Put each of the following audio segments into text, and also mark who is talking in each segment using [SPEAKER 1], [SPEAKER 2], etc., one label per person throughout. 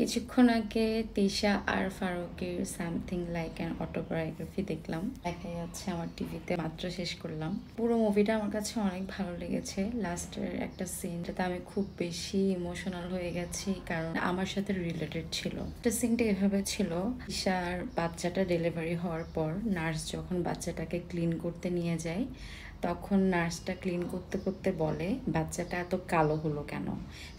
[SPEAKER 1] কিছুক্ষণ আগে তিশা আর ফারুকের সামথিং লাইক অ্যান অটোবায়োগ্রাফি দেখলাম। দেখা যাচ্ছে আমার টিভিতে, মাত্র শেষ করলাম। পুরো মুভিটা আমার কাছে অনেক ভালো লেগেছে। লাস্টের একটা সিন যেটা আমি খুব বেশি ইমোশনাল হয়ে গেছি, কারণ আমার সাথে রিলেটেড ছিল। একটা সিনটা এভাবে ছিল, তিশার বাচ্চাটা ডেলিভারি হওয়ার পর নার্স যখন বাচ্চাটাকে ক্লিন করতে নিয়ে যায়, তখন নার্সটা ক্লিন করতে করতে বলে বাচ্চাটা এত কালো হলো কেন,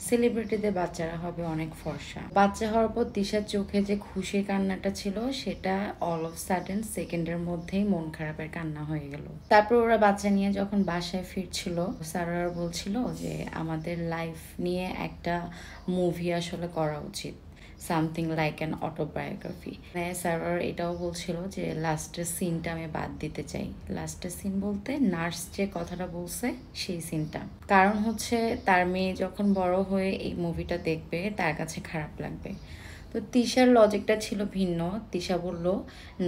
[SPEAKER 1] সেলিব্রিটিদের বাচ্চারা হবে অনেক ফর্সা। বাচ্চা হওয়ার পর তিশার চোখে যে খুশির কান্নাটা ছিল সেটা অল অফ সাডেন সেকেন্ডের মধ্যেই মন খারাপের কান্না হয়ে গেল। তারপর ওরা বাচ্চা নিয়ে যখন বাসায় ফিরছিল, সারার বলছিল যে আমাদের লাইফ নিয়ে একটা মুভি আসলে করা উচিত, something like an autobiography. Sir এটাও বলছিল যে লাস্টের সিনটা আমি বাদ দিতে চাই। লাস্টের সিন বলতে নার্স যে কথাটা বলছে সেই সিনটা। কারণ হচ্ছে তার মেয়ে যখন বড় হয়ে এই মুভিটা দেখবে তার কাছে খারাপ লাগবে। তো তিশার লজিকটা ছিল ভিন্ন। তিশা বলল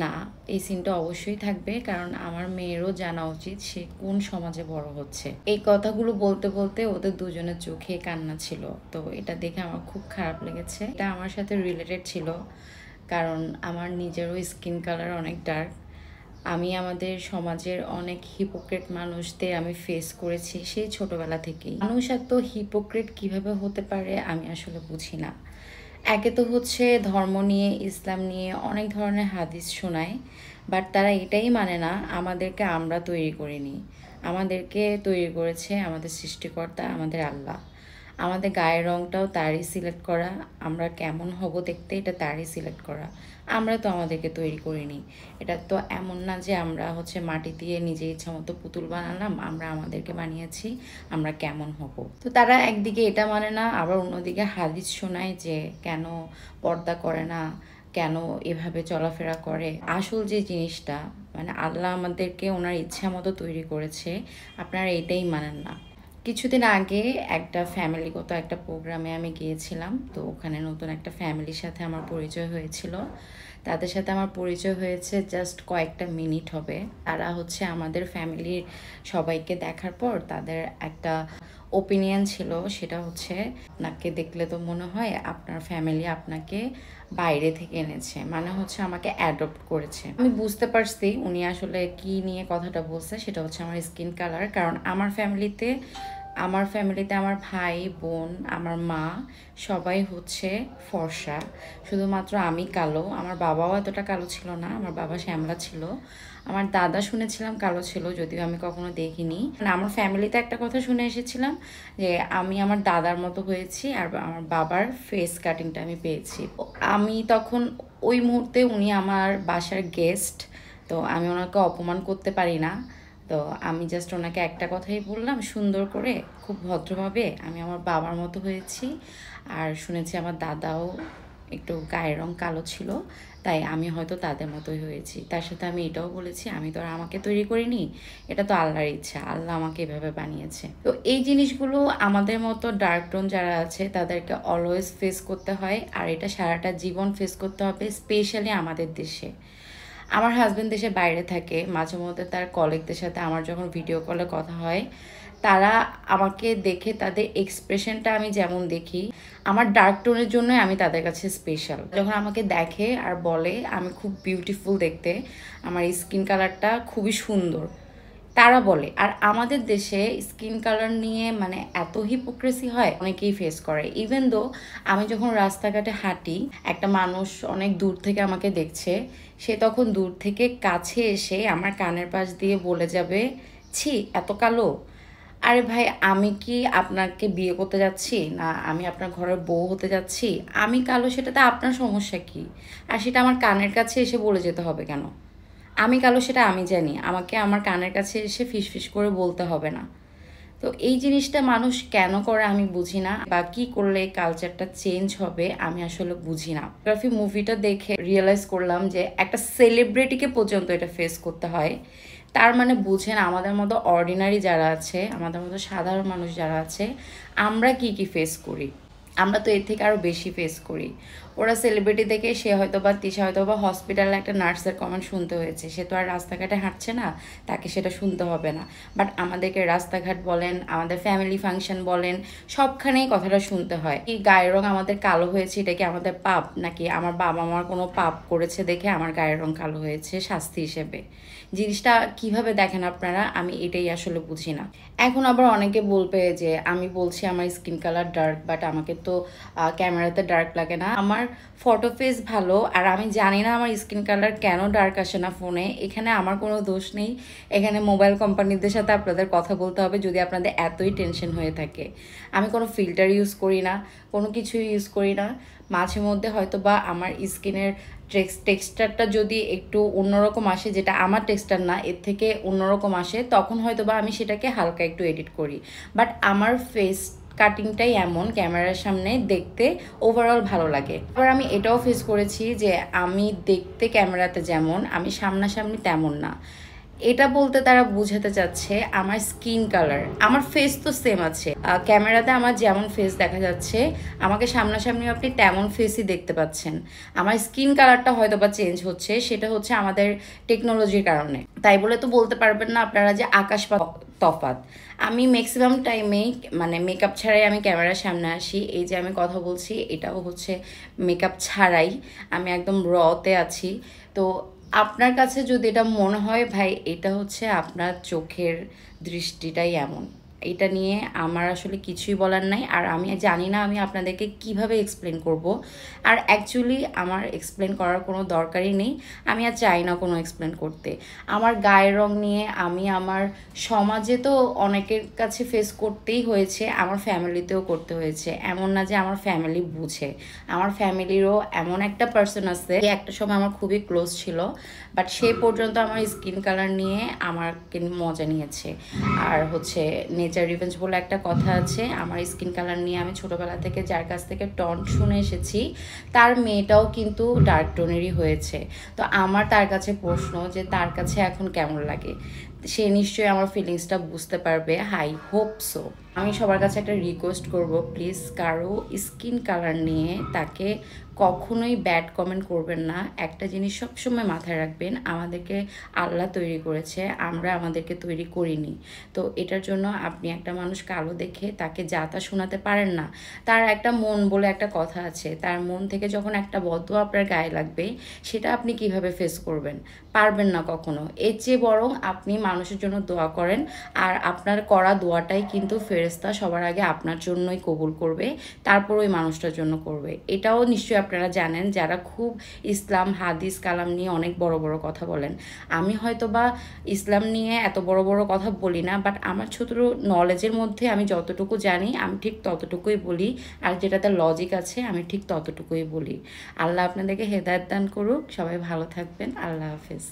[SPEAKER 1] না, এই সিনটা অবশ্যই থাকবে, কারণ আমার মেয়েরও জানা উচিত সে কোন সমাজে বড় হচ্ছে। এই কথাগুলো বলতে বলতে ওদের দুজনের চোখে কান্না ছিল। তো এটা দেখে আমার খুব খারাপ লেগেছে। এটা আমার সাথে রিলেটেড ছিল, কারণ আমার নিজেরও স্কিন কালার অনেক ডার্ক। আমি আমাদের সমাজের অনেক হিপোক্রেট মানুষদের আমি ফেস করেছি সেই ছোটবেলা থেকেই। মানুষ এত হিপোক্রেট কিভাবে হতে পারে আমি আসলে বুঝি না। একে তো হচ্ছে ধর্ম নিয়ে, ইসলাম নিয়ে অনেক ধরনের হাদিস শোনায়, বাট তারা এটাই মানে না আমাদেরকে আমরা তৈরি করিনি, আমাদেরকে তৈরি করেছে আমাদের সৃষ্টিকর্তা, আমাদের আল্লাহ। আমাদের গায়ের রংটাও তারই সিলেক্ট করা, আমরা কেমন হব দেখতে এটা তারই সিলেক্ট করা। আমরা তো আমাদেরকে তৈরি করিনি। এটা তো এমন না যে আমরা হচ্ছে মাটি দিয়ে নিজে ইচ্ছা মতো পুতুল বানালাম, আমরা আমাদেরকে বানিয়েছি আমরা কেমন হব। তো তারা একদিকে এটা মানে না, আবার অন্যদিকে হাদিস শোনায় যে কেন পর্দা করে না, কেন এভাবে চলাফেরা করে। আসল যে জিনিসটা মানে আল্লাহ আমাদেরকে ওনার ইচ্ছা মতো তৈরি করেছে, আপনারা এটাই মানেন না। কিছুদিন আগে একটা ফ্যামিলিগত একটা প্রোগ্রামে আমি গিয়েছিলাম। তো ওখানে নতুন একটা ফ্যামিলির সাথে আমার পরিচয় হয়েছিল। তাদের সাথে আমার পরিচয় হয়েছে জাস্ট কয়েকটা মিনিট হবে। তারা হচ্ছে আমাদের ফ্যামিলির সবাইকে দেখার পর তাদের একটা ওপিনিয়ন ছিল, সেটা হচ্ছে আপনাকে দেখলে তো মনে হয় আপনার ফ্যামিলি আপনাকে বাইরে থেকে এনেছে, মানে হচ্ছে আমাকে অ্যাডপ্ট করেছে। আমি বুঝতে পারছি উনি আসলে কি নিয়ে কথাটা বলছে। সেটা হচ্ছে আমার স্কিন কালার, কারণ আমার ফ্যামিলিতে আমার ভাই বোন আমার মা সবাই হচ্ছে ফর্সা, শুধুমাত্র আমি কালো। আমার বাবাও এতটা কালো ছিল না, আমার বাবা শ্যামলা ছিল। আমার দাদা শুনেছিলাম কালো ছিল, যদিও আমি কখনো দেখিনি। মানে আমার ফ্যামিলিতে একটা কথা শুনে এসেছিলাম যে আমি আমার দাদার মতো হয়েছি, আর আমার বাবার ফেস কাটিংটা আমি পেয়েছি। আমি তখন ওই মুহূর্তে, উনি আমার বাসার গেস্ট, তো আমি ওনাকে অপমান করতে পারি না। তো আমি জাস্ট ওনাকে একটা কথাই বললাম সুন্দর করে, খুব ভদ্রভাবে, আমি আমার বাবার মতো হয়েছি। আর শুনেছি আমার দাদাও একটু গায়ের রং কালো ছিল, তাই আমি হয়তো তাদের মতোই হয়েছি। তার সাথে আমি এটাও বলেছি আমি তো আর আমাকে তৈরি করিনি, এটা তো আল্লাহর ইচ্ছা, আল্লাহ আমাকে এভাবে বানিয়েছে। তো এই জিনিসগুলো আমাদের মতো ডার্ক টোন যারা আছে তাদেরকে অলওয়েজ ফেস করতে হয়, আর এটা সারাটা জীবন ফেস করতে হবে, স্পেশালি আমাদের দেশে। আমার হাজব্যান্ড দেশের বাইরে থাকে, মাঝে মধ্যে তার কলিগদের সাথে আমার যখন ভিডিও কলে কথা হয়, তারা আমাকে দেখে তাদের এক্সপ্রেশনটা আমি যেমন দেখি, আমার ডার্ক টোনের জন্যই আমি তাদের কাছে স্পেশাল। যখন আমাকে দেখে আর বলে আমি খুব বিউটিফুল দেখতে, আমার স্কিন কালারটা খুবই সুন্দর, তারা বলে। আর আমাদের দেশে স্কিন কালার নিয়ে মানে এত হিপোক্রেসি হয়, অনেকেই ফেস করে। ইভেন দো আমি যখন রাস্তাঘাটে হাঁটি, একটা মানুষ অনেক দূর থেকে আমাকে দেখছে, সে তখন দূর থেকে কাছে এসে আমার কানের পাশ দিয়ে বলে যাবে, ছি এত কালো। আরে ভাই, আমি কি আপনাকে বিয়ে করতে যাচ্ছি না আমি আপনার ঘরের বউ হতে যাচ্ছি? আমি কালো সেটাতে আপনার সমস্যা কি? আর সেটা আমার কানের কাছে এসে বলে যেতে হবে কেন? আমি কালো সেটা আমি জানি, আমাকে আমার কানের কাছে এসে ফিসফিস করে বলতে হবে না। তো এই জিনিসটা মানুষ কেন করে আমি বুঝি না, বা কি করলে কালচারটা চেঞ্জ হবে আমি আসলে বুঝি না। গ্রাফি মুভিটা দেখে রিয়েলাইজ করলাম যে একটা সেলিব্রিটিকে পর্যন্ত এটা ফেস করতে হয়। তার মানে বুঝেন আমাদের মতো অর্ডিনারি যারা আছে, আমাদের মতো সাধারণ মানুষ যারা আছে, আমরা কি কি ফেস করি। আমরা তো এর থেকে আরও বেশি ফেস করি। ওরা সেলিব্রিটি দেখে সে হয়তো বা তিশা হয়তো বা হসপিটালে একটা নার্সের কমেন্ট শুনতে হয়েছে, সে তো আর রাস্তাঘাটে হাঁটছে না, তাকে সেটা শুনতে হবে না। বাট আমাদেরকে রাস্তাঘাট বলেন, আমাদের ফ্যামিলি ফাংশন বলেন, সবখানেই কথাটা শুনতে হয়। এই গায়ের রং আমাদের কালো হয়েছে, এটা কি আমাদের পাপ, নাকি আমার বাবা মার কোনো পাপ করেছে দেখে আমার গায়ের রং কালো হয়েছে শাস্তি হিসেবে? জিনিসটা কিভাবে দেখেন আপনারা, আমি এটাই আসলে বুঝি না। এখন আবার অনেকে বলবে যে আমি বলছি আমার স্কিন কালার ডার্ক, বাট আমাকে তো ক্যামেরাতে ডার্ক লাগে না, আমার ফটো ফেস ভালো, আর আমি জানি না আমার স্কিন কালার কেন ডার্ক আসে না ফোনে। এখানে আমার কোনো দোষ নেই, এখানে মোবাইল কোম্পানিদের সাথে আপনাদের কথা বলতে হবে যদি আপনাদের এতই টেনশন হয়ে থাকে। আমি কোনো ফিল্টার ইউজ করি না, কোনো কিছু ইউজ করি না। মাঝে মধ্যে হয়তো বা আমার স্কিনের টেক্সচারটা যদি একটু অন্যরকম আসে, যেটা আমার টেক্সচার না, এর থেকে অন্যরকম আসে, তখন হয়তো বা আমি সেটাকে হালকা একটু এডিট করি। বাট আমার ফেস কাটিংটাই এমন ক্যামেরার সামনে দেখতে ওভারঅল ভালো লাগে। আবার আমি এটাও ফেস করেছি যে আমি দেখতে ক্যামেরাতে যেমন, আমি সামনাসামনি তেমন না। এটা বলতে তারা বুঝাতে চাচ্ছে আমার স্কিন কালার, আমার ফেস তো সেম আছে, ক্যামেরাতে আমার যেমন ফেস দেখা যাচ্ছে আমাকে সামনাসামনি আপনি তেমন ফেসই দেখতে পাচ্ছেন। আমার স্কিন কালারটা হয়তো বা চেঞ্জ হচ্ছে, সেটা হচ্ছে আমাদের টেকনোলজির কারণে। তাই বলে তো বলতে পারবেন না আপনারা যে আকাশ তফাৎ। আমি ম্যাক্সিমাম টাইমেই মানে মেকআপ ছাড়াই আমি ক্যামেরার সামনে আসি। এই যে আমি কথা বলছি এটাও হচ্ছে মেকআপ ছাড়াই, আমি একদম রতে আছি। তো আপনার কাছে যদি এটা মনে হয় ভাই এটা হচ্ছে আপনার চোখের দৃষ্টিটাই এমন, এটা নিয়ে আমার আসলে কিছুই বলার নাই। আর আমি জানি না আমি আপনাদেরকে কিভাবে এক্সপ্লেন করব, আর অ্যাকচুয়ালি আমার এক্সপ্লেন করার কোনো দরকারই নেই, আমি আর চাই না কোনো এক্সপ্লেন করতে। আমার গায়ের রং নিয়ে আমি আমার সমাজে তো অনেকের কাছে ফেস করতেই হয়েছে, আমার ফ্যামিলিতেও করতে হয়েছে। এমন না যে আমার ফ্যামিলি বুঝে, আমার ফ্যামিলিরও এমন একটা পার্সন আছে, একটা সময় আমার খুবই ক্লোজ ছিল, বাট সে পর্যন্ত আমার স্কিন কালার নিয়ে আমাকে মজা নিয়েছে। আর হচ্ছে নেচার রিভেঞ্জ বলে একটা কথা আছে, আমার স্কিন কালার নিয়ে আমি ছোটোবেলা থেকে যার কাছ থেকে টন্ট শুনে এসেছি, তার মেয়েটাও কিন্তু ডার্ক টোনেরই হয়েছে। তো আমার তার কাছে প্রশ্ন যে তার কাছে এখন কেমন লাগে, সে নিশ্চয়ই আমার ফিলিংসটা বুঝতে পারবে, হাই হোপ সো। আমি সবার কাছে একটা রিকোয়েস্ট করব, প্লিজ কারো স্কিন কালার নিয়ে তাকে কখনোই ব্যাড কমেন্ট করবেন না। একটা জিনিস সবসময় মাথায় রাখবেন, আমাদেরকে আল্লাহ তৈরি করেছে, আমরা আমাদেরকে তৈরি করিনি। তো এটার জন্য আপনি একটা মানুষ কালো দেখে তাকে যা তা শোনাতে পারেন না। তার একটা মন বলে একটা কথা আছে, তার মন থেকে যখন একটা বদদোয়া আপনার গায়ে লাগবে, সেটা আপনি কিভাবে ফেস করবেন? পারবেন না কখনো। এর চেয়ে বরং আপনি মানুষের জন্য দোয়া করেন, আর আপনার করা দোয়াটাই কিন্তু ফেরেশতা সবার আগে আপনার জন্যই কবুল করবে, তারপর ওই মানুষটার জন্য করবে। এটাও নিশ্চয়ই আপনারা জানেন যারা খুব ইসলাম হাদিস কালাম নিয়ে অনেক বড় বড় কথা বলেন। আমি হয়তো বা ইসলাম নিয়ে এত বড় বড় কথা বলি না, বাট আমার ছোট নলেজের মধ্যে আমি যতটুকু জানি আমি ঠিক ততটুকুই বলি, আর যেটাতে লজিক আছে আমি ঠিক ততটুকুই বলি। আল্লাহ আপনাদেরকে হেদায়েত দান করুক, সবাই ভালো থাকবেন, আল্লাহ হাফেজ।